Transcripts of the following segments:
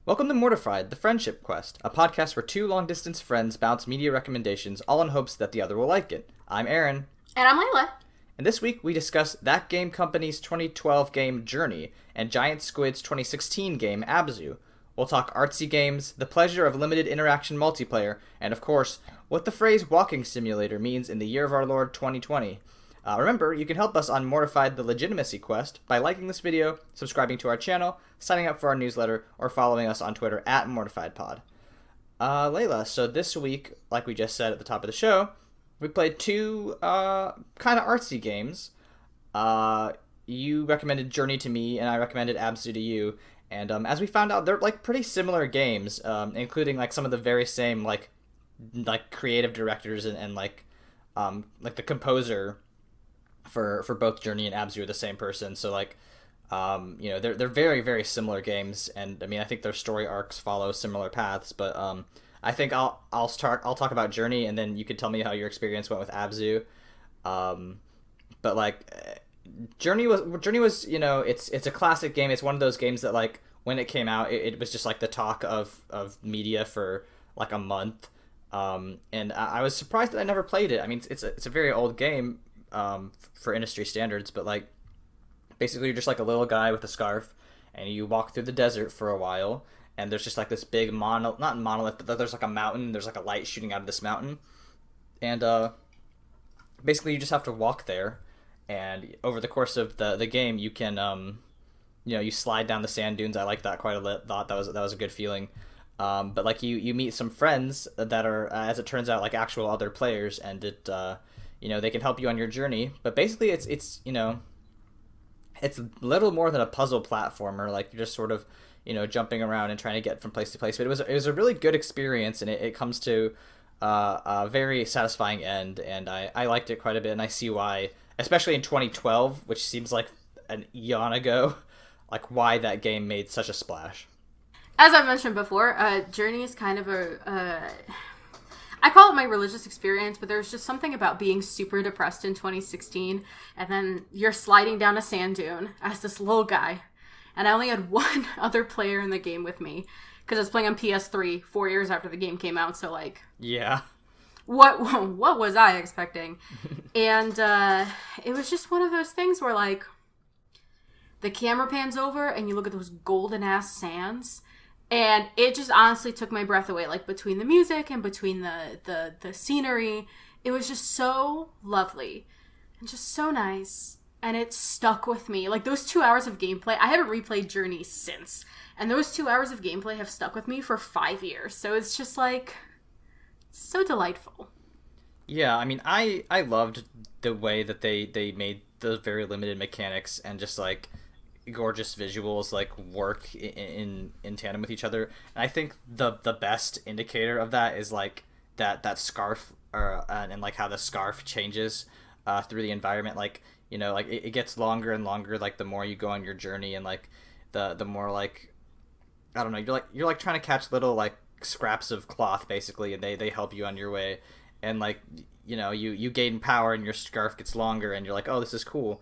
Welcome to Mortified, the Friendship Quest, a podcast where two long-distance friends bounce media recommendations, all in hopes that the other will like it. I'm Aaron. And I'm Leyla. And this week we discuss That Game Company's 2012 game Journey and Giant Squid's 2016 game Abzu. We'll talk artsy games, the pleasure of limited interaction multiplayer, and of course, what the phrase walking simulator means in the year of our Lord 2020. Remember, you can help us on Mortified the Legitimacy Quest by liking this video, subscribing to our channel, signing up for our newsletter, or following us on Twitter at MortifiedPod. Leyla, so this week, like we just said at the top of the show, we played two kind of artsy games. You recommended Journey to me, and I recommended Abzu to you. And as we found out, they're like pretty similar games, including like some of the very same like creative directors and like the composer for both Journey and Abzu are the same person. So like they're very, very similar games, and I mean I think their story arcs follow similar paths. But I think I'll talk about Journey, and then you could tell me how your experience went with Abzu. But like Journey was it's a classic game. It's one of those games that like when it came out, it was just like the talk of media for like a month. And I was surprised that I never played it. I mean, it's a very old game for industry standards, but like basically you're just like a little guy with a scarf, and you walk through the desert for a while, and there's just like this big not monolith, but there's like a mountain. There's like a light shooting out of this mountain, and basically you just have to walk there. And over the course of the game, you can you slide down the sand dunes. I like that quite a lot. That was a good feeling. But like you meet some friends that are as it turns out like actual other players, and it they can help you on your journey. But basically it's little more than a puzzle platformer. Like you're just sort of jumping around and trying to get from place to place. But it was a really good experience, and it comes to a very satisfying end, and I liked it quite a bit, and I see why, especially in 2012, which seems like an eon ago, like why that game made such a splash. As I mentioned before, Journey is kind of I call it my religious experience, but there's just something about being super depressed in 2016, and then you're sliding down a sand dune as this little guy, and I only had one other player in the game with me, because I was playing on PS3 4 years after the game came out, so like... Yeah. What was I expecting? And it was just one of those things where like the camera pans over and you look at those golden ass sands, and it just honestly took my breath away. Like between the music and between the scenery, it was just so lovely and just so nice, and it stuck with me. Like those 2 hours of gameplay, I haven't replayed Journey since, and those 2 hours of gameplay have stuck with me for 5 years. So it's just like so delightful. Yeah, I mean, I loved the way that they made those very limited mechanics and just like gorgeous visuals like work in tandem with each other. And I think the best indicator of that is like that scarf and like how the scarf changes through the environment. Like like it gets longer and longer like the more you go on your journey, and like the more like I don't know, you're like trying to catch little like scraps of cloth basically, and they help you on your way. And like you gain power and your scarf gets longer, and you're like, oh, this is cool.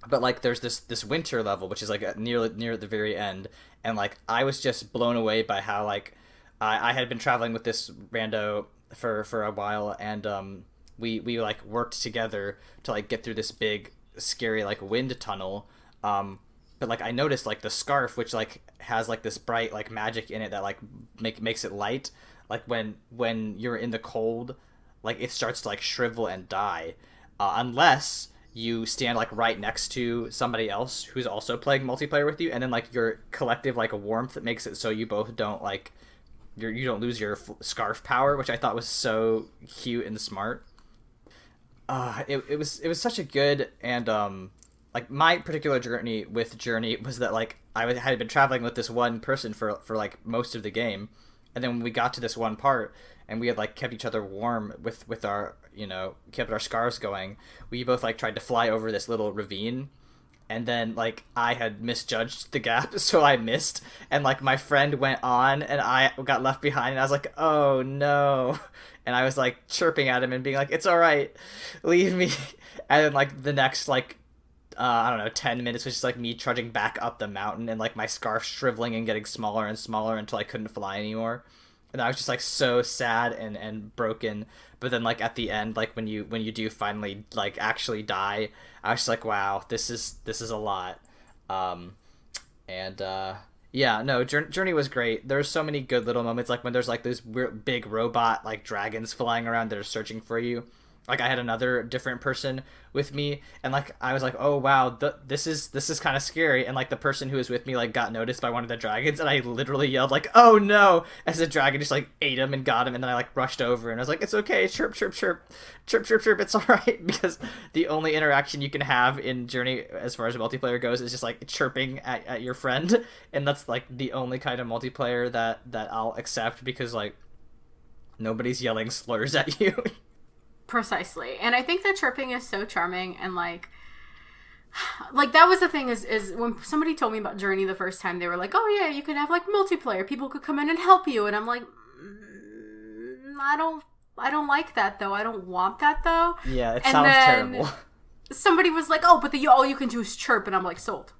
But like there's this winter level, which is like near the very end, and like I was just blown away by how like I had been traveling with this rando for a while, and we like worked together to like get through this big scary like wind tunnel. But like I noticed like the scarf, which like has like this bright like magic in it that like makes it light. Like when you're in the cold, like it starts to like shrivel and die, unless you stand like right next to somebody else who's also playing multiplayer with you, and then like your collective like warmth that makes it so you both don't like you don't lose your scarf power, which I thought was so cute and smart. It was such a good, and like my particular journey with Journey was that like I had been traveling with this one person for like most of the game, and then when we got to this one part and we had like kept each other warm with our kept our scarves going, we both like tried to fly over this little ravine, and then like I had misjudged the gap, so I missed, and like my friend went on and I got left behind, and I was like, oh no, and I was like chirping at him and being like, it's all right, leave me. And then like the next like I don't know, 10 minutes was just like me trudging back up the mountain and like my scarf shriveling and getting smaller and smaller until I couldn't fly anymore. And I was just like so sad and broken. But then like at the end, like when you do finally like actually die, I was just like, wow, this is a lot. And yeah, no, Journey was great. There's so many good little moments, like when there's like those big robot like dragons flying around that are searching for you. Like I had another different person with me, and like I was like, oh wow, this is kind of scary. And like the person who was with me like got noticed by one of the dragons, and I literally yelled like, oh no, as the dragon just like ate him and got him. And then I like rushed over and I was like, it's okay, chirp chirp chirp chirp chirp chirp, it's all right. Because the only interaction you can have in Journey as far as multiplayer goes is just like chirping at your friend, and that's like the only kind of multiplayer that I'll accept, because like nobody's yelling slurs at you. Precisely. And I think that chirping is so charming, and like that was the thing is when somebody told me about Journey the first time, they were like, oh yeah, you could have like multiplayer, people could come in and help you, and I'm like, I don't like that though. I don't want that though. Yeah, it sounds terrible. Somebody was like, oh, but all you can do is chirp, and I'm like, sold.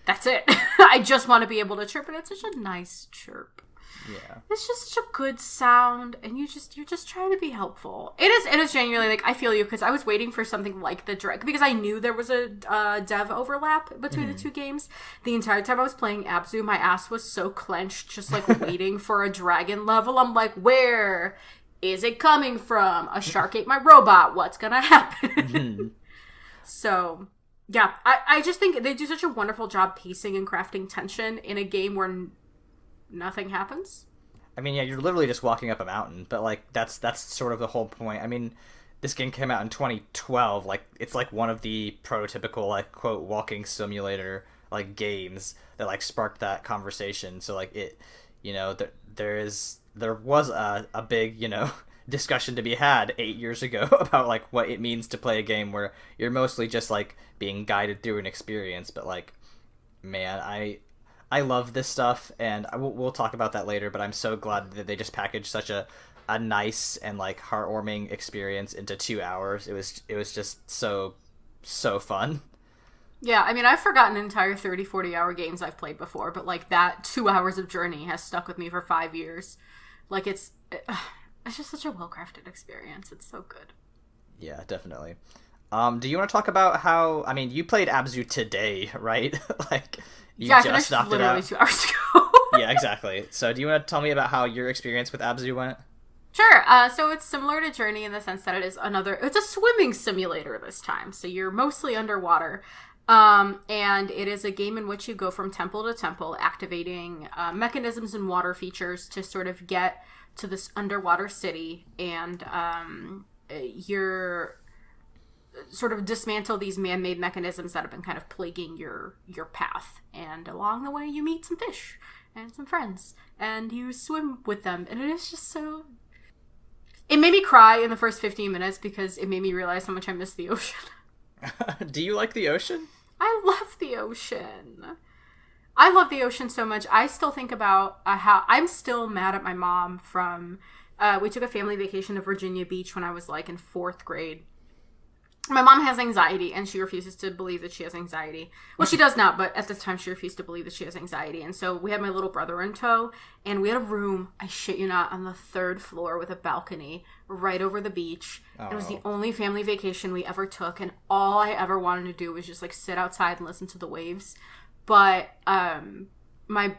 That's it. I just want to be able to chirp, and it's such a nice chirp. Yeah, it's just such a good sound, and you're just trying to be helpful. It is genuinely, like, I feel you, because I was waiting for something like the direct, because I knew there was a dev overlap between the two games. The entire time I was playing Abzu, my ass was so clenched, just like waiting for a dragon level. I'm like, where is it coming from? A shark ate my robot. What's gonna happen? So yeah, I just think they do such a wonderful job pacing and crafting tension in a game where nothing happens. I mean, yeah, you're literally just walking up a mountain, but like that's sort of the whole point. I mean, this game came out in 2012. Like, it's like one of the prototypical like quote walking simulator like games that like sparked that conversation. So like it, you know, there was a big, you know, discussion to be had 8 years ago about like what it means to play a game where you're mostly just like being guided through an experience. But like, man, I love this stuff, and we'll talk about that later, but I'm so glad that they just packaged such a nice and like heartwarming experience into 2 hours. It was just so fun. Yeah, I mean, I've forgotten entire 30-40 hour games I've played before, but like that 2 hours of Journey has stuck with me for 5 years. Like it's just such a well-crafted experience. It's so good. Yeah, definitely. Do you want to talk about how, I mean, you played Abzu today, right? like You just I finished literally 2 hours ago. Yeah, exactly. So do you want to tell me about how your experience with Abzu went? Sure. So it's similar to Journey in the sense that it's a swimming simulator this time. So you're mostly underwater. And it is a game in which you go from temple to temple, activating mechanisms and water features to sort of get to this underwater city. And you're sort of dismantle these man-made mechanisms that have been kind of plaguing your path. And along the way, you meet some fish and some friends, and you swim with them. And it is just so... It made me cry in the first 15 minutes because it made me realize how much I miss the ocean. Do you like the ocean? I love the ocean. I love the ocean so much. I still think about how... I'm still mad at my mom from... we took a family vacation to Virginia Beach when I was like in 4th grade. My mom has anxiety, and she refuses to believe that she has anxiety. Well, she does now, but at the time she refused to believe that she has anxiety. And so we had my little brother in tow, and we had a room, I shit you not, on the 3rd floor with a balcony right over the beach. Oh. It was the only family vacation we ever took, and all I ever wanted to do was just like sit outside and listen to the waves. But my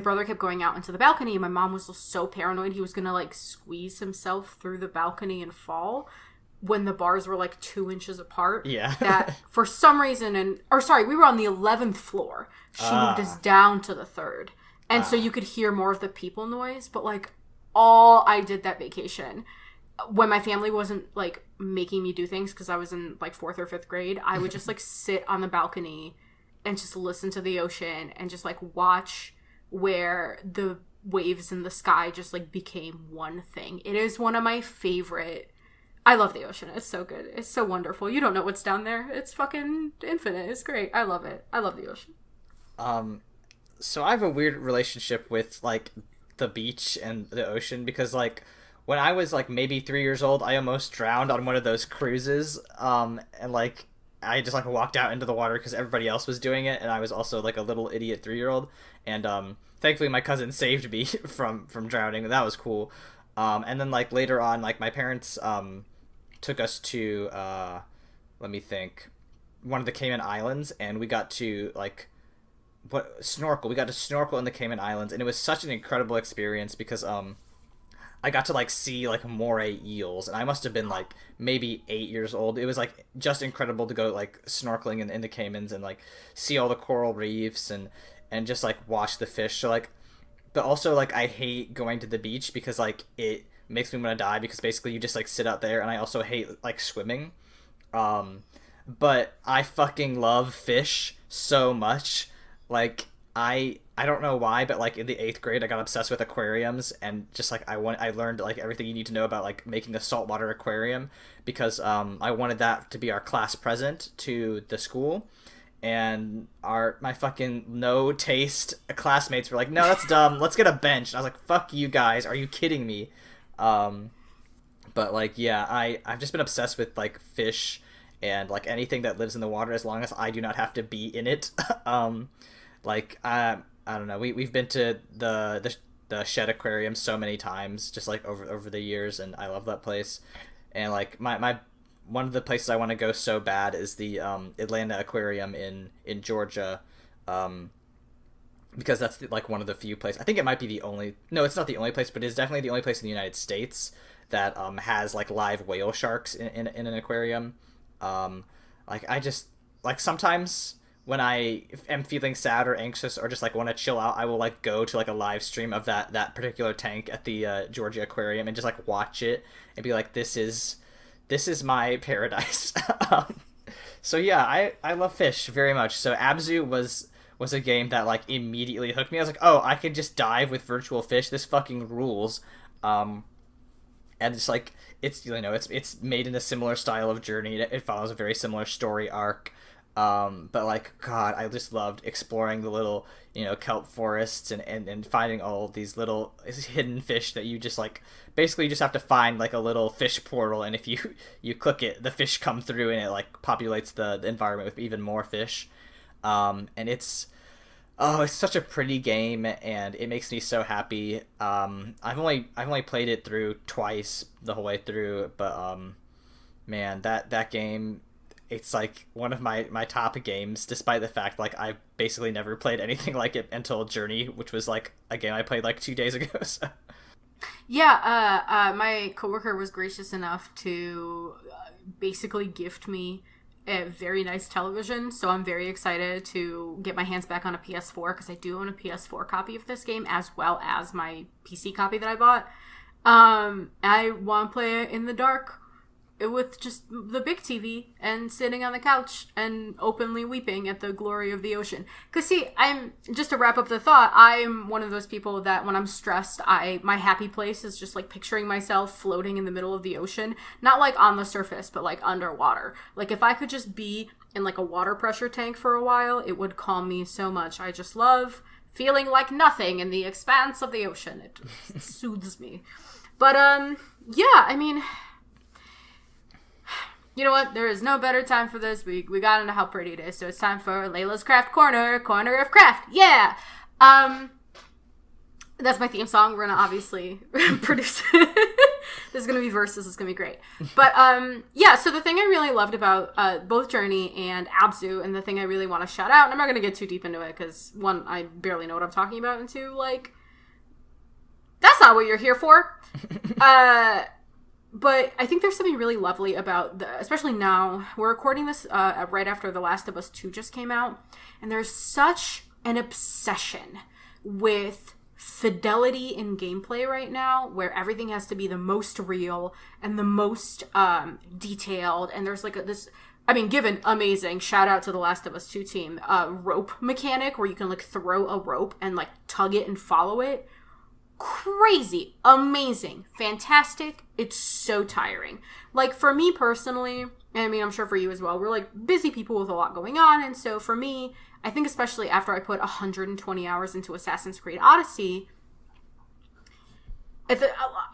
brother kept going out into the balcony, and my mom was we was gonna like squeeze himself through the balcony and fall when the bars were like 2 inches apart. Yeah. That for some reason, we were on the 11th floor. She moved us down to the 3rd. And so you could hear more of the people noise. But like all I did that vacation, when my family wasn't like making me do things because I was in like 4th or 5th grade, I would just like sit on the balcony and just listen to the ocean and just like watch where the waves in the sky just like became one thing. It is one of my favorite... I love the ocean. It's so good. It's so wonderful. You don't know what's down there. It's fucking infinite. It's great. I love it. I love the ocean. So I have a weird relationship with like the beach and the ocean because like when I was like maybe 3 years old, I almost drowned on one of those cruises. And like I just like walked out into the water because everybody else was doing it, and I was also like a little idiot 3-year-old, and thankfully my cousin saved me from drowning. That was cool. And then like later on, like my parents took us to let me think, one of the Cayman Islands, and we got to like snorkel. We got to snorkel in the Cayman Islands, and it was such an incredible experience because I got to like see like moray eels, and I must have been like maybe 8 years old. It was like just incredible to go like snorkeling in the Caymans and like see all the coral reefs and just like watch the fish. So like, but also like I hate going to the beach because like it makes me want to die because basically you just like sit out there, and I also hate like swimming. But I fucking love fish so much. Like I don't know why, but like in the 8th grade I got obsessed with aquariums, and just like I learned like everything you need to know about like making a saltwater aquarium because I wanted that to be our class present to the school. And my fucking no taste classmates were like, no, that's dumb, let's get a bench. And I was like, fuck you guys, are you kidding me? But like, yeah, I've just been obsessed with like fish and like anything that lives in the water as long as I do not have to be in it. Like I don't know, we've been to the Shed Aquarium so many times just like over the years, and I love that place. And like my one of the places I want to go so bad is the Atlanta Aquarium in Georgia, because that's like one of the few places. I think it might be the only. No, it's not the only place, but it's definitely the only place in the United States that has like live whale sharks in an aquarium. Like I just like sometimes when I am feeling sad or anxious or just like want to chill out, I will like go to like a live stream of that particular tank at the Georgia Aquarium and just like watch it and be like, this is my paradise. So yeah, I love fish very much. So Abzu was a game that like immediately hooked me. I was like, oh, I could just dive with virtual fish. This fucking rules. And it's like it's it's made in a similar style of Journey. It follows a very similar story arc. But like, God, I just loved exploring the little, kelp forests and finding all these little hidden fish that you just like, basically you just have to find like a little fish portal, and if you click it, the fish come through and it like populates the environment with even more fish. And it's such a pretty game, and it makes me so happy. I've only played it through twice the whole way through, but man, that game, it's like one of my top games, despite the fact like I've basically never played anything like it until Journey, which was like a game I played like 2 days ago. So. Yeah, my coworker was gracious enough to basically gift me a very nice television, so I'm very excited to get my hands back on a PS4 because I do own a PS4 copy of this game as well as my PC copy that I bought. I want to play it in the dark with just the big TV and sitting on the couch and openly weeping at the glory of the ocean. Because see, just to wrap up the thought, I'm one of those people that when I'm stressed, my happy place is just like picturing myself floating in the middle of the ocean. Not like on the surface, but like underwater. Like if I could just be in like a water pressure tank for a while, it would calm me so much. I just love feeling like nothing in the expanse of the ocean. It soothes me. But yeah, I mean, you know what? There is no better time for this. We got into how pretty it is, so it's time for Layla's Craft Corner of Craft. Yeah! That's my theme song. We're gonna obviously produce it. There's gonna be verses. It's gonna be great. But, yeah, so the thing I really loved about both Journey and Abzu, and the thing I really want to shout out, and I'm not gonna get too deep into it, because, one, I barely know what I'm talking about, and two, like, that's not what you're here for. But I think there's something really lovely about especially now, we're recording this right after The Last of Us 2 just came out, and there's such an obsession with fidelity in gameplay right now, where everything has to be the most real and the most detailed, and there's like given amazing, shout out to The Last of Us 2 team, rope mechanic where you can like throw a rope and like tug it and follow it. Crazy, amazing, fantastic. It's so tiring. Like for me personally, and I mean I'm sure for you as well, we're like busy people with a lot going on, and so for me, I think especially after I put 120 hours into Assassin's Creed Odyssey,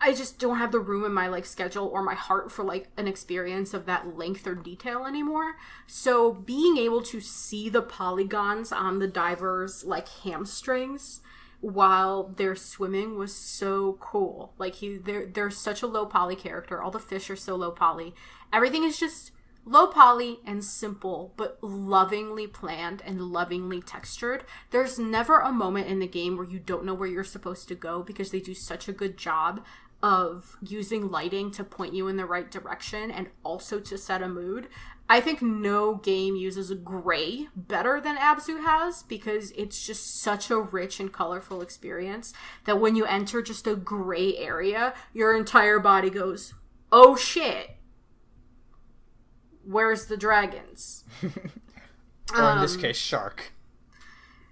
I just don't have the room in my like schedule or my heart for like an experience of that length or detail anymore. So being able to see the polygons on the divers like hamstrings while they're swimming was so cool. Like they're such a low poly character. All the fish are so low poly. Everything is just low poly and simple, but lovingly planned and lovingly textured. There's never a moment in the game where you don't know where you're supposed to go because they do such a good job of using lighting to point you in the right direction and also to set a mood. I think no game uses gray better than Abzu has because it's just such a rich and colorful experience that when you enter just a gray area, your entire body goes, oh shit. Where's the dragons? Or in this case, shark.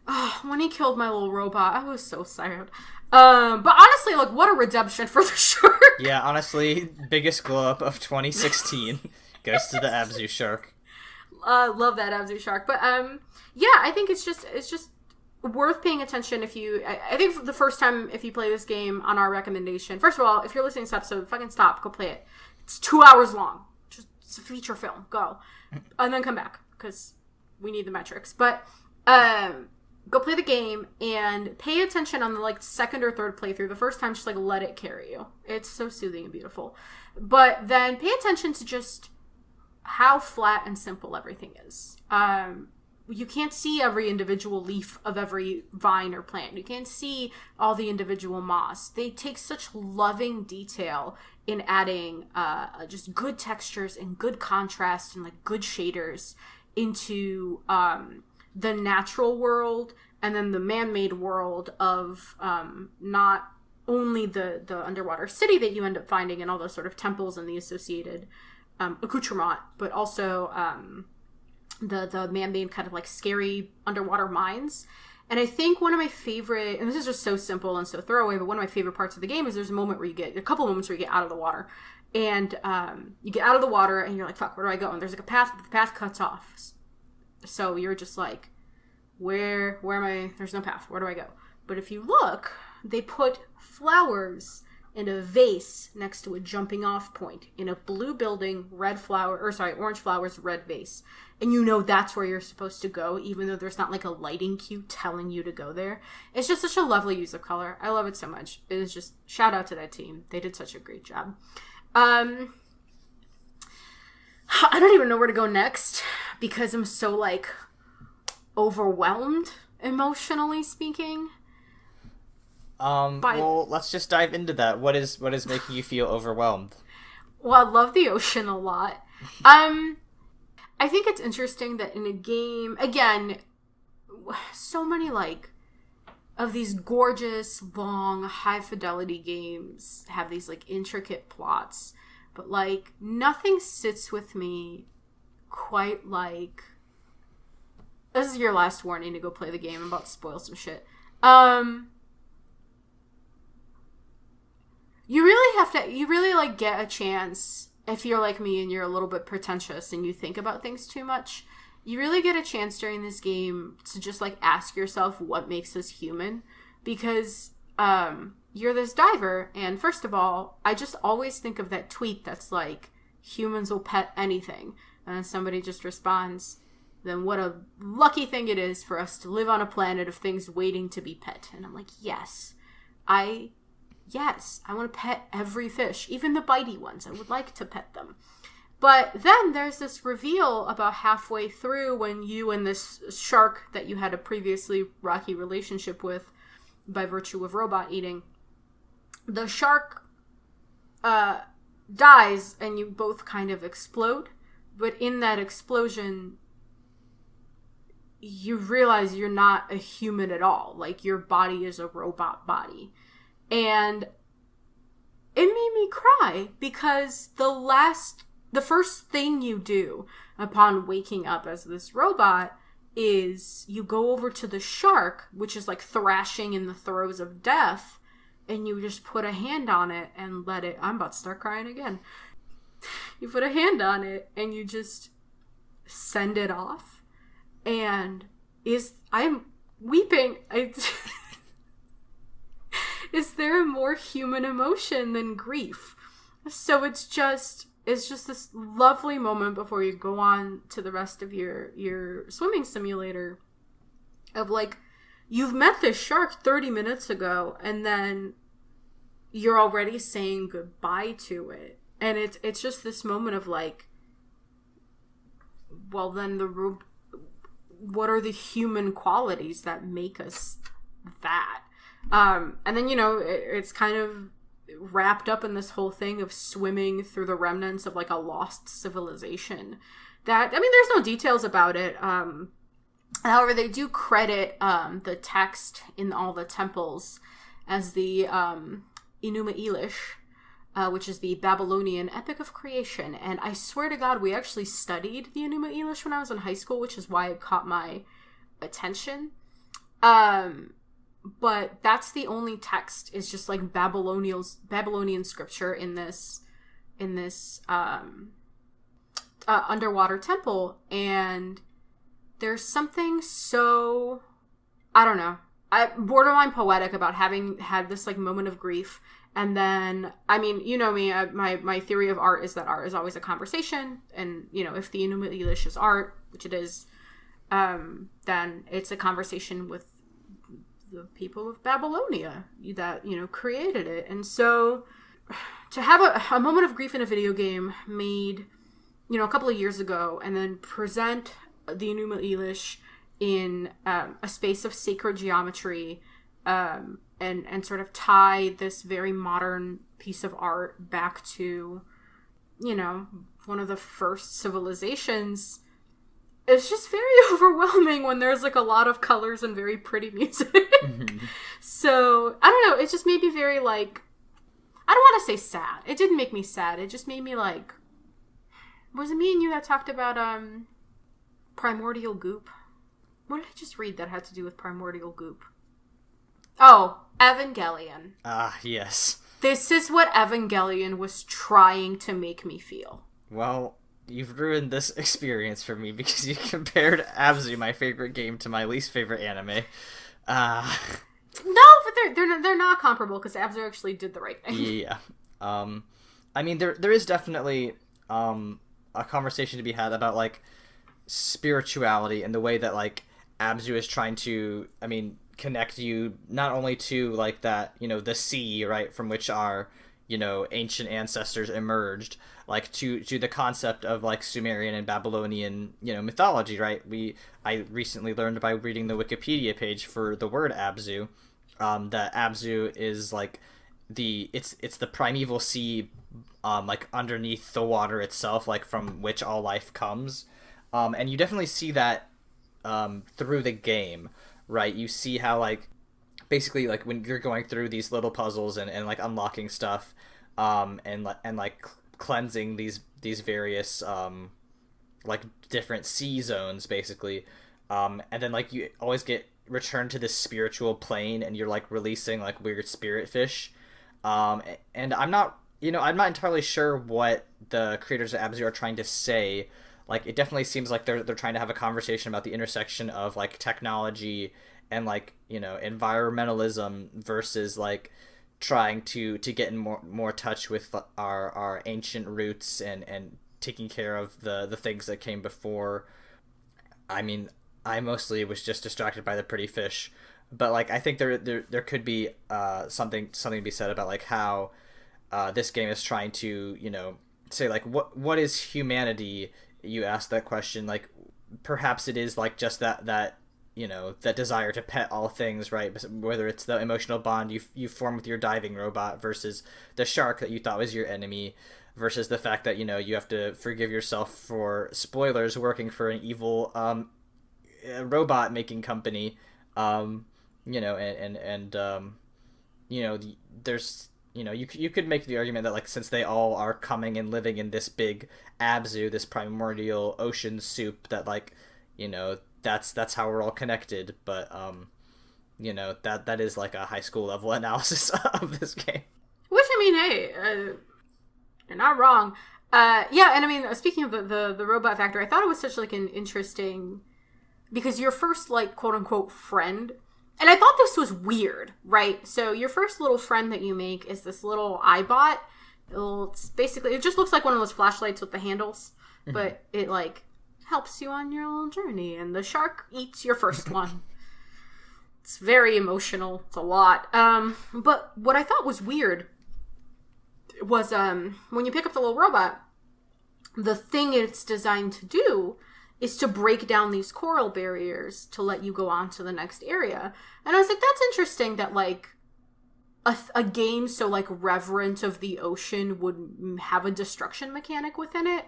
Oh, when he killed my little robot, I was so sad. But honestly, like, what a redemption for the shark. Yeah, honestly, biggest glow up of 2016 goes to the Abzu shark. Love that Abzu shark. But yeah, I think it's just worth paying attention if you. I think for the first time if you play this game on our recommendation. First of all, if you're listening to this episode, fucking stop, go play it. It's 2 hours long. It's a feature film. Go. And then come back, because we need the metrics. But go play the game and pay attention on the like second or third playthrough. The first time, just like let it carry you. It's so soothing and beautiful. But then pay attention to just how flat and simple everything is. You can't see every individual leaf of every vine or plant. You can't see all the individual moss. They take such loving detail in adding just good textures and good contrast and like good shaders into the natural world and then the man-made world of not only the underwater city that you end up finding and all those sort of temples and the associated accoutrement, but also the man-made kind of like scary underwater mines. And I think one of my favorite, and this is just so simple and so throwaway, but one of my favorite parts of the game is there's a couple of moments where you get out of the water. And you get out of the water and you're like, fuck, where do I go? And there's like a path, but the path cuts off. So you're just like, where am I? There's no path. Where do I go? But if you look, they put flowers in a vase next to a jumping off point in a blue building, orange flowers, red vase. And you know that's where you're supposed to go, even though there's not like a lighting cue telling you to go there. It's just such a lovely use of color. I love it so much. It is just shout out to that team. They did such a great job. I don't even know where to go next because I'm so like overwhelmed emotionally speaking. Well, let's just dive into that. What is making you feel overwhelmed? Well, I love the ocean a lot. I think it's interesting that in a game, again, so many like of these gorgeous, long, high fidelity games have these like intricate plots, but like nothing sits with me quite like. This is your last warning to go play the game. I'm about to spoil some shit. You really like get a chance, if you're like me and you're a little bit pretentious and you think about things too much, you really get a chance during this game to just like ask yourself what makes us human, because you're this diver, and first of all, I just always think of that tweet that's like, humans will pet anything, and then somebody just responds, then what a lucky thing it is for us to live on a planet of things waiting to be pet. And I'm like, yes, I want to pet every fish, even the bitey ones. I would like to pet them. But then there's this reveal about halfway through when you and this shark that you had a previously rocky relationship with by virtue of robot eating, the shark dies and you both kind of explode. But in that explosion, you realize you're not a human at all. Like, your body is a robot body. And it made me cry because the first thing you do upon waking up as this robot is you go over to the shark, which is like thrashing in the throes of death, and you just put a hand on it and let it. I'm about to start crying again. You put a hand on it and you just send it off. And I'm weeping. It's is there a more human emotion than grief? So it's just this lovely moment before you go on to the rest of your swimming simulator of like, you've met this shark 30 minutes ago and then you're already saying goodbye to it. And it's just this moment of like, well, then what are the human qualities that make us that? And then, it's kind of wrapped up in this whole thing of swimming through the remnants of like a lost civilization that, I mean, there's no details about it. However, they do credit the text in all the temples as the Enuma Elish, which is the Babylonian epic of creation. And I swear to God, we actually studied the Enuma Elish when I was in high school, which is why it caught my attention. But that's the only text, is just like Babylonian scripture in this underwater temple. And there's something so, I don't know, borderline poetic about having had this like moment of grief. And then, I mean, you know me, my theory of art is that art is always a conversation. And, if the Enuma Elish is art, which it is, then it's a conversation with the people of Babylonia that, created it. And so to have a moment of grief in a video game made, a couple of years ago, and then present the Enuma Elish in a space of sacred geometry, and sort of tie this very modern piece of art back to, one of the first civilizations. It's just very overwhelming when there's like a lot of colors and very pretty music. Mm-hmm. So, I don't know, it just made me very like, I don't want to say sad. It didn't make me sad. It just made me like, was it me and you that talked about primordial goop? What did I just read that had to do with primordial goop? Oh, Evangelion. Ah, yes. This is what Evangelion was trying to make me feel. Well, you've ruined this experience for me because you compared Abzu, my favorite game, to my least favorite anime. No, but they're not comparable because Abzu actually did the right thing. Yeah. I mean, there is definitely a conversation to be had about like spirituality and the way that like Abzu is trying to, I mean, connect you not only to like that, the sea, right, from which our, ancient ancestors emerged, like to the concept of like Sumerian and Babylonian, mythology, right? I recently learned by reading the Wikipedia page for the word Abzu, that Abzu is like it's the primeval sea, like underneath the water itself, like from which all life comes. And you definitely see that through the game, right? You see how like basically like when you're going through these little puzzles and like unlocking stuff, and like cleansing these various like different sea zones basically, and then like you always get returned to this spiritual plane and you're like releasing like weird spirit fish, and I'm not entirely sure what the creators of Abzu are trying to say. Like, it definitely seems like they're trying to have a conversation about the intersection of like technology and like, environmentalism versus like trying to get in more touch with our ancient roots and taking care of the things that came before. I mean, I mostly was just distracted by the pretty fish, but like I think there could be something to be said about like how this game is trying to say like what is humanity. You asked that question, like perhaps it is like just that that desire to pet all things, right? Whether it's the emotional bond you form with your diving robot versus the shark that you thought was your enemy, versus the fact that you have to forgive yourself for, spoilers, working for an evil robot making company, there's you could make the argument that like since they all are coming and living in this big Abzu, this primordial ocean soup, that like that's how we're all connected. But that is like a high school level analysis of this game. Which, I mean, hey, you're not wrong. Yeah, and I mean, speaking of the robot factor, I thought it was such like an interesting, because your first like quote unquote friend And I thought this was weird, right? So your first little friend that you make is this little iBot. It's basically, it just looks like one of those flashlights with the handles, but it like helps you on your little journey. And the shark eats your first one. It's very emotional. It's a lot. But what I thought was weird was when you pick up the little robot, the thing it's designed to do is to break down these coral barriers to let you go on to the next area. And I was like, that's interesting that, like, a game so, like, reverent of the ocean would have a destruction mechanic within it.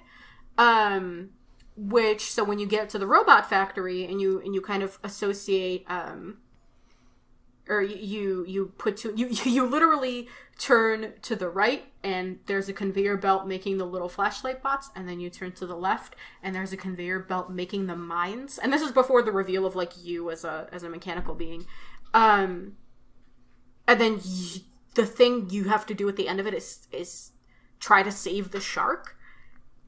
Which, so when you get to the robot factory and you kind of associate, or you literally turn to the right and there's a conveyor belt making the little flashlight bots, and then you turn to the left and there's a conveyor belt making the mines. And this is before the reveal of like you as a mechanical being. And then the thing you have to do at the end of it is try to save the shark.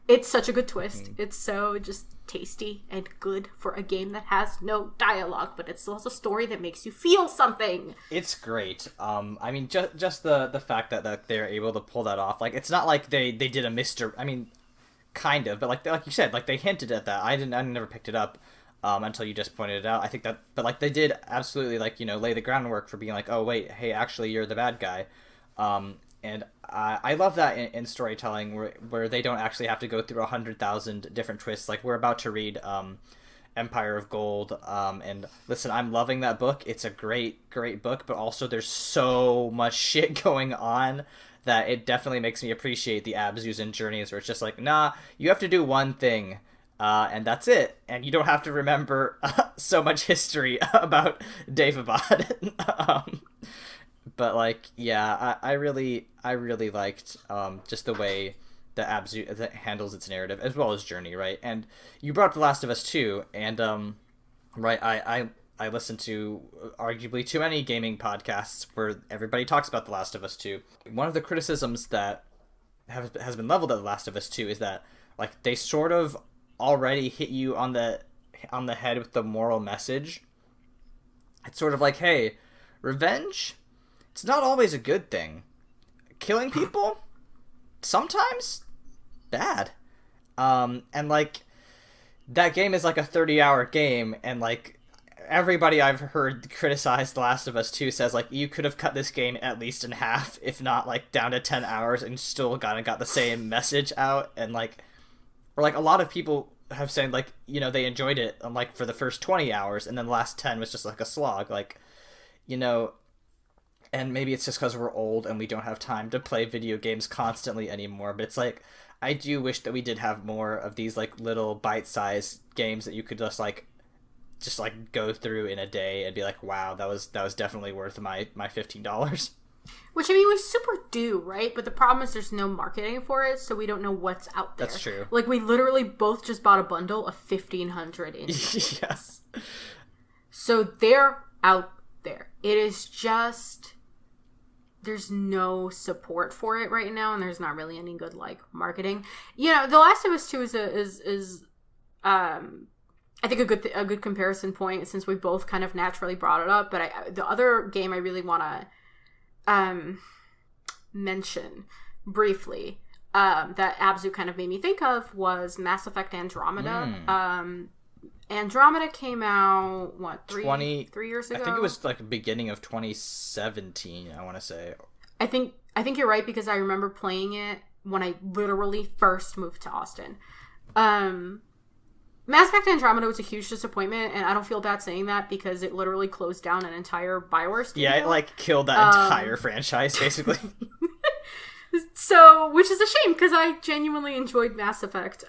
It's such a good twist. It's so just tasty and good for a game that has no dialogue, but it still has a story that makes you feel something. It's great. I mean, just the fact that they're able to pull that off. Like, it's not like they did a Mr. I mean, kind of, but like you said, like they hinted at that. I never picked it up until you just pointed it out. I think that, but like they did absolutely, like, you know, lay the groundwork for being like, oh wait, hey, actually you're the bad guy. And I love that in storytelling where they don't actually have to go through 100,000 different twists. Like, we're about to read Empire of Gold, and listen, I'm loving that book. It's a great book, but also there's so much shit going on that it definitely makes me appreciate the Abzus and Journeys, where it's just like, nah, you have to do one thing, and that's it, and you don't have to remember so much history about Davabad. But, like, yeah, I really liked just the way the Abzu that handles its narrative, as well as Journey, right? And you brought up The Last of Us 2, and, right, I listened to arguably too many gaming podcasts where everybody talks about The Last of Us 2. One of the criticisms that has been leveled at The Last of Us 2 is that, like, they sort of already hit you on the head with the moral message. It's sort of like, hey, revenge? It's not always a good thing. Killing people? Sometimes? Bad. And, like, that game is, like, a 30-hour game, and, like, everybody I've heard criticize The Last of Us 2 says, like, you could have cut this game at least in half, if not, like, down to 10 hours, and still got the same message out, and, like, or, like, a lot of people have said, like, you know, they enjoyed it, like, for the first 20 hours, and then the last 10 was just, like, a slog, like, you know. And maybe it's just because we're old and we don't have time to play video games constantly anymore. But it's like, I do wish that we did have more of these, like, little bite-sized games that you could just go through in a day and be like, wow, that was definitely worth my $15. Which, I mean, we super do, right? But the problem is there's no marketing for it, so we don't know what's out there. That's true. Like, we literally both just bought a bundle of 1,500 indies. Yes. So they're out there. It is just... there's no support for it right now, and there's not really any good, like, marketing. You know, The Last of Us 2 is I think a good comparison point, since we both kind of naturally brought it up. But the other game I really want to mention briefly that Abzu kind of made me think of was Mass Effect Andromeda. Andromeda came out, what, 3 years ago? I think it was, like, the beginning of 2017, I want to say. I think you're right, because I remember playing it when I literally first moved to Austin. Mass Effect Andromeda was a huge disappointment, and I don't feel bad saying that, because it literally closed down an entire BioWare studio. Yeah, it, like, killed that entire franchise, basically. So, which is a shame, because I genuinely enjoyed Mass Effect.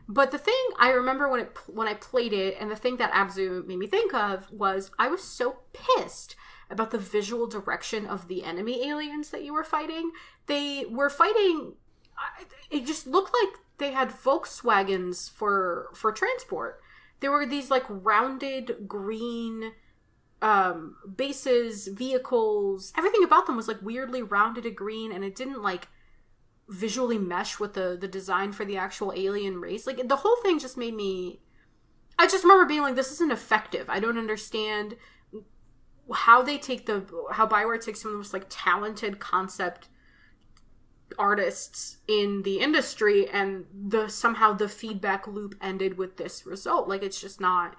But the thing I remember when I played it, and the thing that Abzu made me think of, was I was so pissed about the visual direction of the enemy aliens that you were fighting. They were fighting... it just looked like they had Volkswagens for transport. There were these, like, rounded green bases, vehicles. Everything about them was, like, weirdly rounded and green, and it didn't, like, visually mesh with the design for the actual alien race. Like, the whole thing just made me... I just remember being like, this isn't effective. I don't understand how Bioware takes some of the most like talented concept artists in the industry, and somehow the feedback loop ended with this result. Like, it's just not,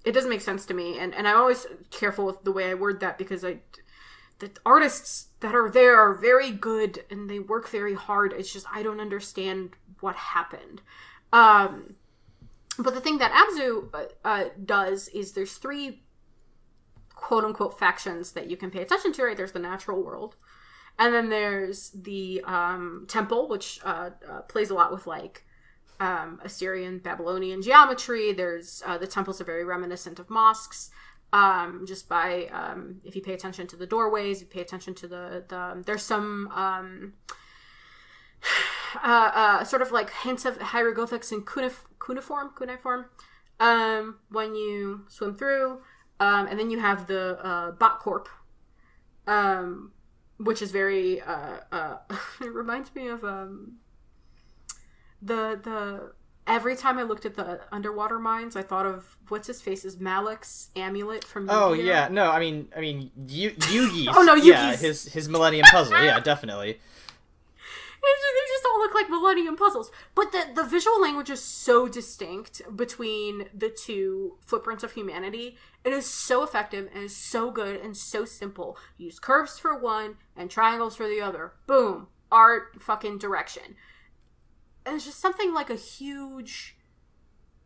it doesn't make sense to me. And I'm always careful with the way I word that, because the artists that are there are very good and they work very hard. It's just, I don't understand what happened. But the thing that Abzu does is there's 3 quote-unquote factions that you can pay attention to, right? There's the natural world. And then there's the temple, which plays a lot with, like, Assyrian, Babylonian geometry. There's the temples are very reminiscent of mosques. Just by, if you pay attention to the doorways, you pay attention to there's some sort of like hints of hieroglyphics and cuneiform, when you swim through. And then you have the Bot Corp, which is very, it reminds me of the every time I looked at the underwater mines, I thought of what's his face's Malik's amulet from Yu-Gi-Oh! Oh yeah, no, I mean Yugi's. Oh no, Yugi's. Yeah, his Millennium Puzzle. Yeah, definitely. They just all look like Millennium Puzzles. But the visual language is so distinct between the 2 footprints of humanity. It is so effective and is so good and so simple. Use curves for one and triangles for the other. Boom. Art fucking direction. And it's just something like a huge,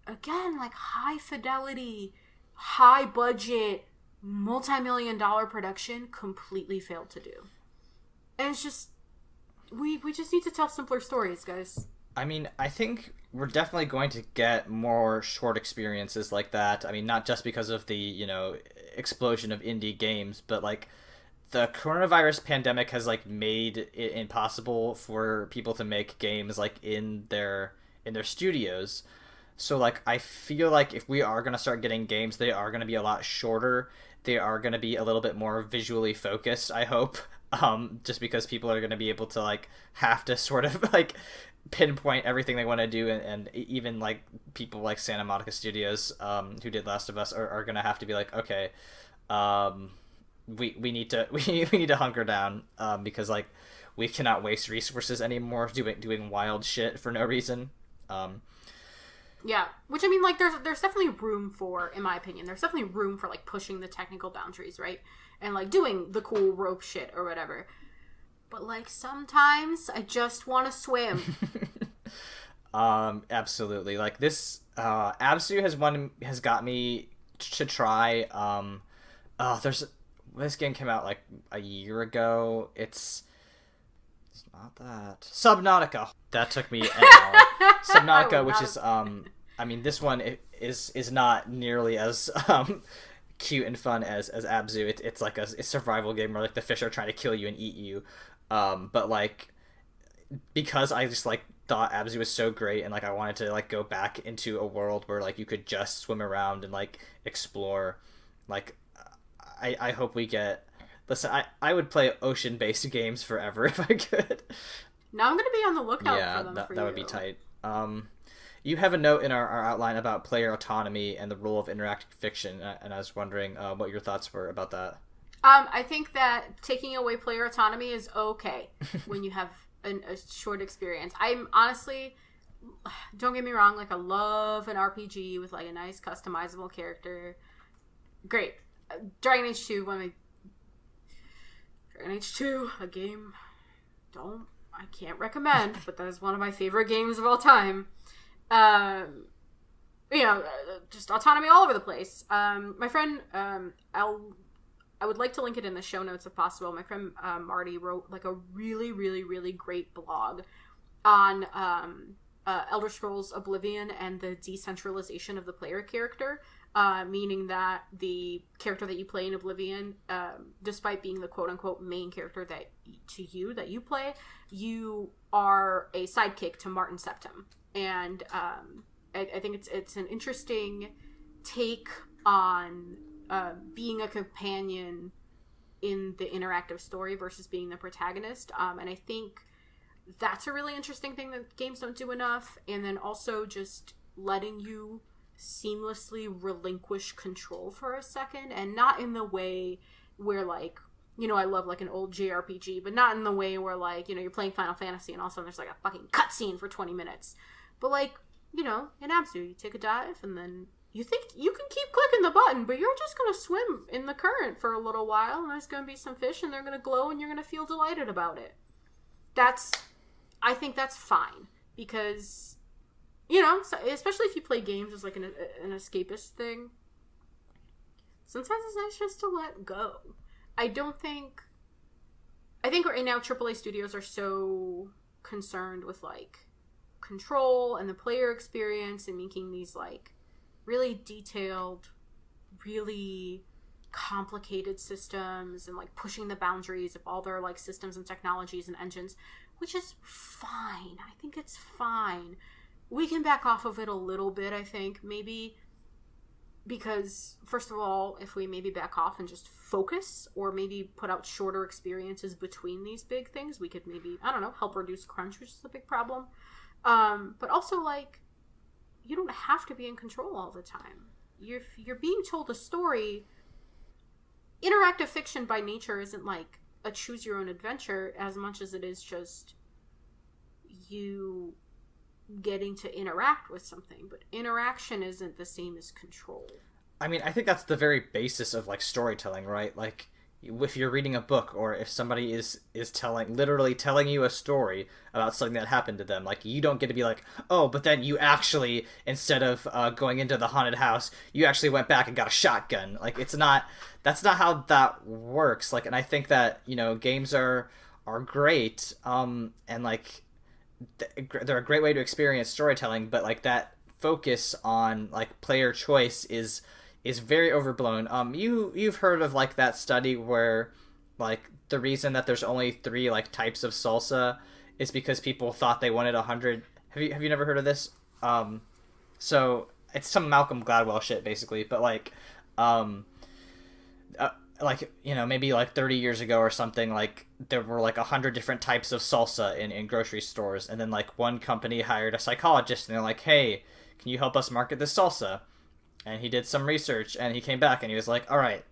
again, like high fidelity, high budget, multi-million-dollar production completely failed to do. And it's just, we just need to tell simpler stories, guys. I mean, I think we're definitely going to get more short experiences like that. I mean, not just because of the, explosion of indie games, but like the coronavirus pandemic has like made it impossible for people to make games like in their studios. So like I feel like if we are going to start getting games, they are going to be a lot shorter. They are going to be a little bit more visually focused, I hope. Just because people are going to be able to like have to sort of like pinpoint everything they want to do, and even like people like Santa Monica Studios, who did Last of Us, are going to have to be like, okay, we need to hunker down, because like we cannot waste resources anymore doing wild shit for no reason. Yeah, which I mean, like there's definitely room for, in my opinion, there's definitely room for like pushing the technical boundaries, right? And like doing the cool rope shit or whatever. But like sometimes I just want to swim. Absolutely. Like this, Abzu has got me to try. This game came out like a year ago. It's not that. Subnautica. That took me an hour. Subnautica, which is I mean, this one is not nearly as cute and fun as Abzu. It's like a survival game where like the fish are trying to kill you and eat you. But like, because I just like thought Abzu was so great, and like I wanted to like go back into a world where like you could just swim around and like explore. Like, I hope we get. Listen, I would play ocean-based games forever if I could. Now I'm gonna be on the lookout for them. That would be tight. You have a note in our outline about player autonomy and the role of interactive fiction, and I was wondering what your thoughts were about that. I think that taking away player autonomy is okay when you have a short experience. I'm honestly, don't get me wrong, like I love an RPG with like a nice customizable character. Great. Dragon Age 2, Dragon Age 2, a game I can't recommend, but that is one of my favorite games of all time. Just autonomy all over the place. My friend, I would like to link it in the show notes if possible. My friend Marty wrote like a really, really, really great blog on Elder Scrolls Oblivion and the decentralization of the player character, meaning that the character that you play in Oblivion, despite being the quote-unquote main character that you play, you are a sidekick to Martin Septim. And I think it's an interesting take on being a companion in the interactive story versus being the protagonist. And I think that's a really interesting thing that games don't do enough. And then also just letting you seamlessly relinquish control for a second, and not in the way where, like, you know, I love, like, an old JRPG, but not in the way where, like, you know, you're playing Final Fantasy and all of a sudden there's, like, a fucking cutscene for 20 minutes. But, like, you know, in Abzu, you take a dive and then you think you can keep clicking the button, but you're just going to swim in the current for a little while, and there's going to be some fish, and they're going to glow, and you're going to feel delighted about it. I think that's fine, because, you know, especially if you play games as, like, an escapist thing, sometimes it's nice just to let go. I think right now AAA studios are so concerned with, like, control and the player experience and making these, like, really detailed, really complicated systems and, like, pushing the boundaries of all their, like, systems and technologies and engines, which is fine. I think it's fine. We can back off of it a little bit, I think, maybe, because, first of all, if we maybe back off and just focus, or maybe put out shorter experiences between these big things, we could maybe, I don't know, help reduce crunch, which is a big problem. But also, like, you don't have to be in control all the time. If you're being told a story, interactive fiction by nature isn't, like, a choose-your-own-adventure as much as it is just you getting to interact with something. But interaction isn't the same as control. I mean, I think that's the very basis of, like, storytelling, right? Like, if you're reading a book, or if somebody is literally telling you a story about something that happened to them, like, you don't get to be like, oh, but then you actually, instead of going into the haunted house, you actually went back and got a shotgun. Like, that's not how that works. Like, and I think that, you know, games are great, and, like, they're a great way to experience storytelling, but, like, that focus on, like, player choice is very overblown. You've heard of, like, that study where, like, the reason that there's only 3, like, types of salsa is because people thought they wanted 100. Have you never heard of this? So it's some Malcolm Gladwell shit, basically, but, like, like, you know, maybe, like, 30 years ago or something, like, there were, like, 100 different types of salsa in grocery stores, and then, like, one company hired a psychologist, and they're like, hey, can you help us market this salsa? And he did some research, and he came back, and he was like, all right,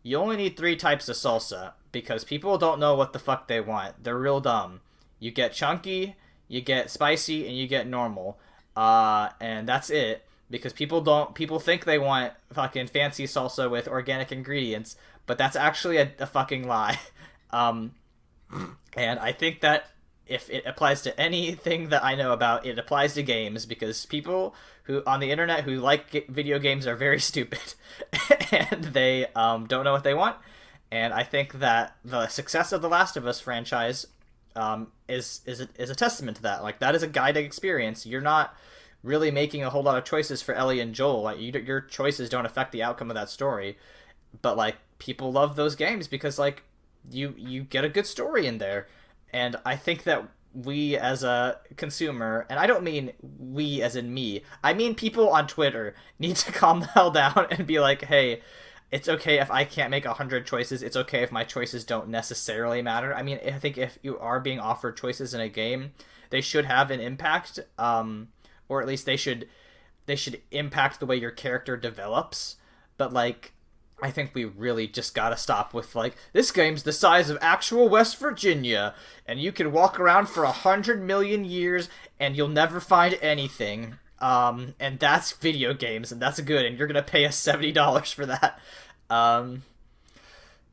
you only need 3 types of salsa, because people don't know what the fuck they want. They're real dumb. You get chunky, you get spicy, and you get normal. And that's it, because people think they want fucking fancy salsa with organic ingredients, but that's actually a fucking lie. And I think that if it applies to anything that I know about, it applies to games, because people who on the internet who like video games are very stupid, and they don't know what they want. And I think that the success of the Last of Us franchise is a testament to that. Like, that is a guiding experience. You're not really making a whole lot of choices for Ellie and Joel. Like, your choices don't affect the outcome of that story, but, like, people love those games because, like, you get a good story in there. And I think that we as a consumer, and I don't mean we as in me, I mean people on Twitter, need to calm the hell down and be like, hey, it's okay if I can't make 100 choices. It's okay if my choices don't necessarily matter. I mean, I think if you are being offered choices in a game, they should have an impact, or at least they should impact the way your character develops. But, like, I think we really just gotta stop with, like, this game's the size of actual West Virginia, and you can walk around for 100 million years, and you'll never find anything. And that's video games, and that's good, and you're gonna pay us $70 for that.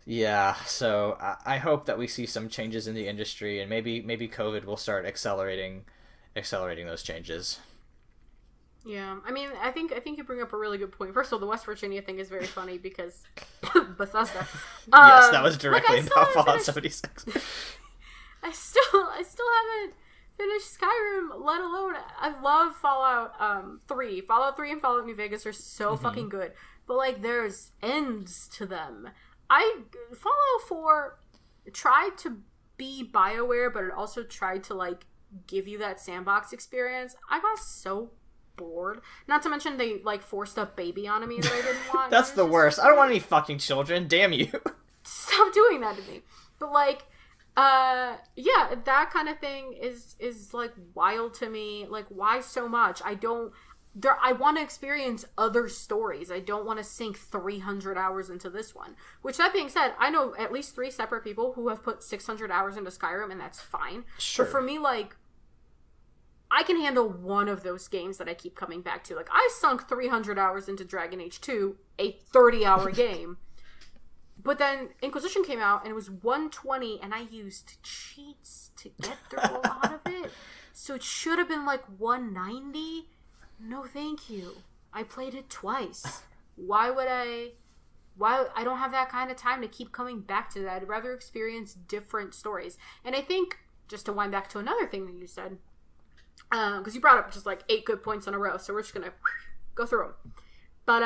Yeah, so I hope that we see some changes in the industry, and maybe COVID will start accelerating those changes. Yeah, I mean, I think you bring up a really good point. First of all, the West Virginia thing is very funny because Bethesda. Yes, that was directly about Fallout 76. I still haven't finished Skyrim, let alone I love Fallout 3. Fallout 3 and Fallout New Vegas are so fucking good, but, like, there's ends to them. Fallout 4 tried to be BioWare, but it also tried to, like, give you that sandbox experience. I got so bored. Not to mention they, like, forced a baby on me that I didn't want. That's the worst. I don't want any fucking children. Damn you. Stop doing that to me. But, like, yeah, that kind of thing is like wild to me. Like, why so much? I want to experience other stories. I don't want to sink 300 hours into this one. Which, that being said, I know at least 3 separate people who have put 600 hours into Skyrim, and that's fine. Sure. But for me, like, I can handle one of those games that I keep coming back to. Like, I sunk 300 hours into Dragon Age 2, a 30-hour game. But then Inquisition came out, and it was 120, and I used cheats to get through a lot of it. So it should have been, like, 190. No, thank you. I played it twice. Why I don't have that kind of time to keep coming back to that. I'd rather experience different stories. And I think, just to wind back to another thing that you said, because you brought up just like 8 good points in a row, so we're just gonna go through them. But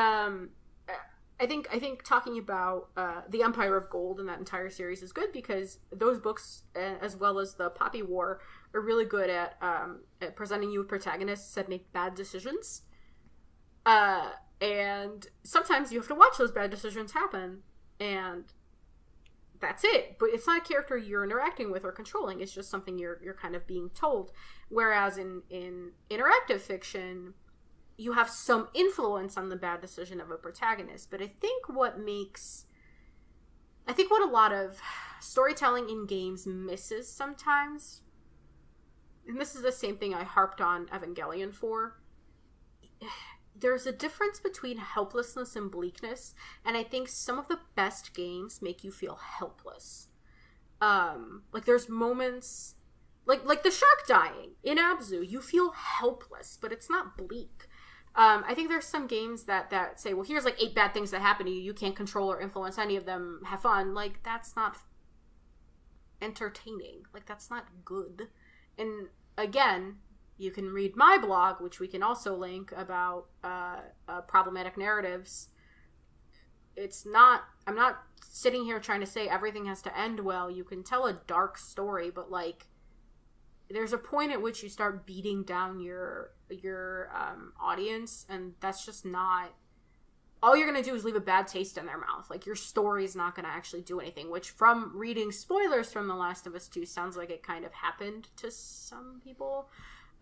I think talking about the Empire of Gold and that entire series is good, because those books, as well as the Poppy War, are really good at presenting you with protagonists that make bad decisions. And sometimes you have to watch those bad decisions happen, and that's it. But it's not a character you're interacting with or controlling. It's just something you're kind of being told. Whereas in interactive fiction, you have some influence on the bad decision of a protagonist. But I think what a lot of storytelling in games misses sometimes, and this is the same thing I harped on Evangelion for, there's a difference between helplessness and bleakness, and I think some of the best games make you feel helpless. Like, there's moments, like the shark dying in Abzu, you feel helpless, but it's not bleak. I think there's some games that say, well, here's like 8 bad things that happen to you, you can't control or influence any of them, have fun. Like, that's not entertaining. Like, that's not good. And again, you can read my blog, which we can also link, about problematic narratives. I'm not sitting here trying to say everything has to end well. You can tell a dark story, but like, there's a point at which you start beating down your audience, and that's just not, all you're going to do is leave a bad taste in their mouth. Like, your story's not going to actually do anything, which, from reading spoilers from The Last of Us 2, sounds like it kind of happened to some people.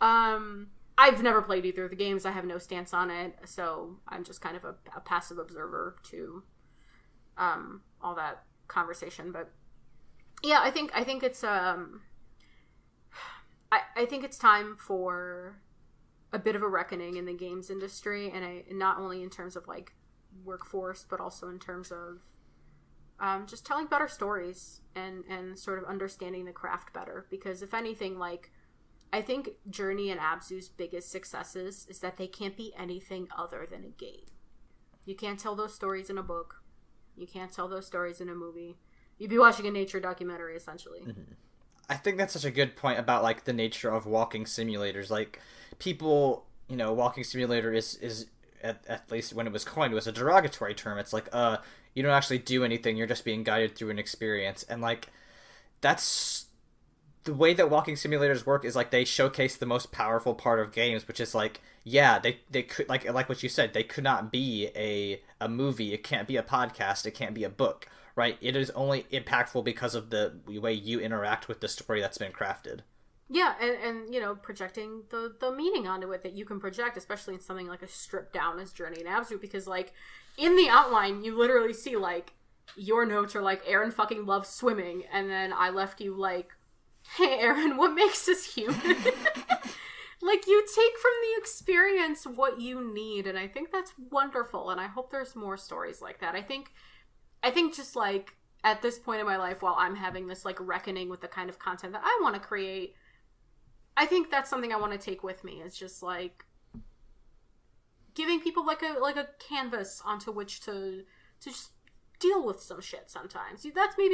I've never played either of the games. I have no stance on it, so I'm just kind of a passive observer to all that conversation. But yeah, I think it's I think it's time for a bit of a reckoning in the games industry, and not only in terms of like workforce, but also in terms of just telling better stories and sort of understanding the craft better. Because if anything, like, I think Journey and Abzu's biggest successes is that they can't be anything other than a game. You can't tell those stories in a book. You can't tell those stories in a movie. You'd be watching a nature documentary, essentially. Mm-hmm. I think that's such a good point about, like, the nature of walking simulators. Like, people, walking simulator is at least when it was coined, it was a derogatory term. It's like, you don't actually do anything. You're just being guided through an experience. And, like, that's the way that walking simulators work, is like they showcase the most powerful part of games, which is like, yeah, they could, like what you said, they could not be a movie, it can't be a podcast, it can't be a book, right? It is only impactful because of the way you interact with the story that's been crafted. Yeah, and projecting the meaning onto it that you can project, especially in something like a stripped down as Journey and Abzu, because like in the outline you literally see like your notes are like, Aaron fucking loves swimming, and then I left you like, hey Aaron, what makes us human? Like, you take from the experience what you need, and I think that's wonderful, and I hope there's more stories like that. I think just like at this point in my life, while I'm having this like reckoning with the kind of content that I want to create, I think that's something I want to take with me. It's just like giving people like a canvas onto which to just deal with some shit sometimes.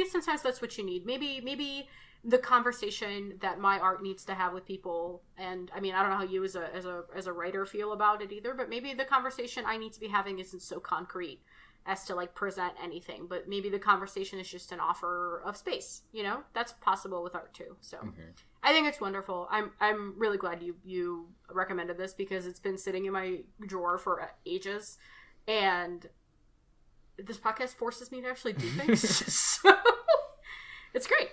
Sometimes that's what you need. Maybe the conversation that my art needs to have with people, and I mean, I don't know how you as a writer feel about it either, but maybe the conversation I need to be having isn't so concrete as to like present anything, but maybe the conversation is just an offer of space. That's possible with art too. So I think it's wonderful. I'm really glad you recommended this, because it's been sitting in my drawer for ages, and this podcast forces me to actually do things. So it's great.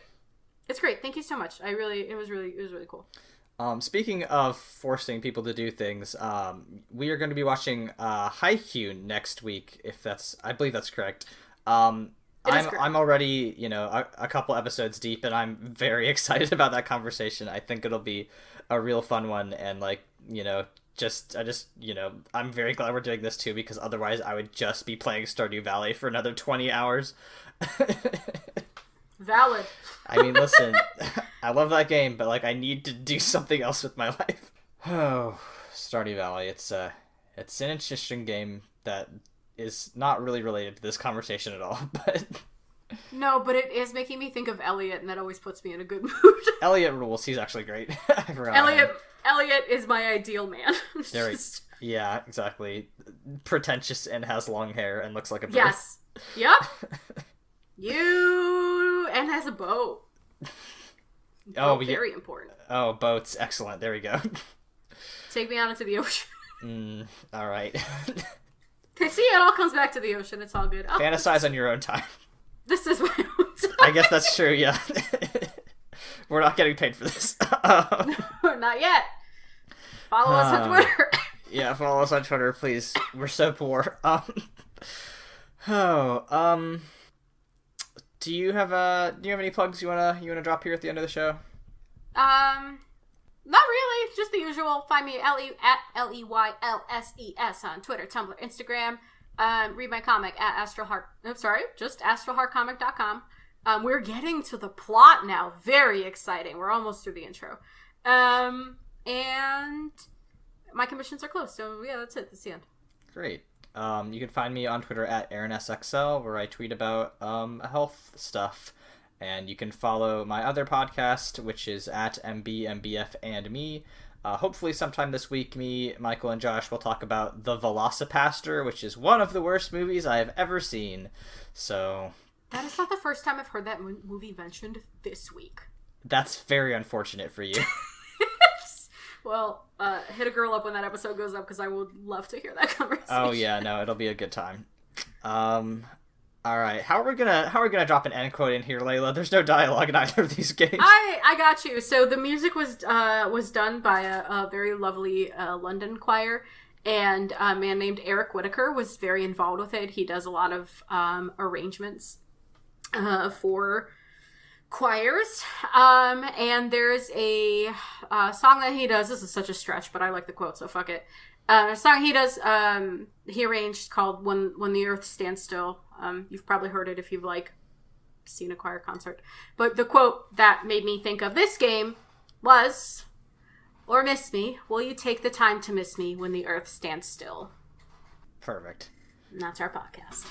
It's great. Thank you so much. It was really cool. Speaking of forcing people to do things, we are going to be watching Haikyuu next week. I believe that's correct. I'm already, a couple episodes deep, and I'm very excited about that conversation. I think it'll be a real fun one, and I'm very glad we're doing this too, because otherwise I would just be playing Stardew Valley for another 20 hours. Valid. I mean, listen, I love that game, but I need to do something else with my life. Oh, Stardew Valley. It's an interesting game that is not really related to this conversation at all, but no, but it is making me think of Elliot, and that always puts me in a good mood. Elliot rules. He's actually great. Elliot is my ideal man. Yeah, exactly. Pretentious and has long hair and looks like a bird. Yes. Yep. And has a boat. Very important. Oh, boats. Excellent. There we go. Take me out into the ocean. All right. See, it all comes back to the ocean. It's all good. Fantasize on your own time. This is my own time. I guess that's true, yeah. We're not getting paid for this. Not yet. Follow us on Twitter. Yeah, follow us on Twitter, please. We're so poor. Do you have any plugs you wanna drop here at the end of the show? Not really. Just the usual. Find me at LEYLSES on Twitter, Tumblr, Instagram. Read my comic at astralheartcomic.com. We're getting to the plot now. Very exciting. We're almost through the intro. And my commissions are close. So yeah, that's it. That's the end. Great. You can find me on Twitter at AaronSXL, where I tweet about health stuff. And you can follow my other podcast, which is at MBMBF&me. Hopefully sometime this week, me, Michael, and Josh will talk about The Velocipaster, which is one of the worst movies I have ever seen. So that is not the first time I've heard that movie mentioned this week. That's very unfortunate for you. Well, hit a girl up when that episode goes up, because I would love to hear that conversation. Oh yeah, no, it'll be a good time. All right, how are we gonna drop an end quote in here, Leyla? There's no dialogue in either of these games. I got you. So the music was done by a very lovely London choir, and a man named Eric Whitaker was very involved with it. He does a lot of arrangements for choirs, and there's a song that he does. This is such a stretch, but I like the quote, so fuck it. A song he does, he arranged, called "When the Earth Stands Still." You've probably heard it if you've seen a choir concert. But the quote that made me think of this game was, "Or miss me, will you take the time to miss me when the earth stands still?" Perfect. And that's our podcast.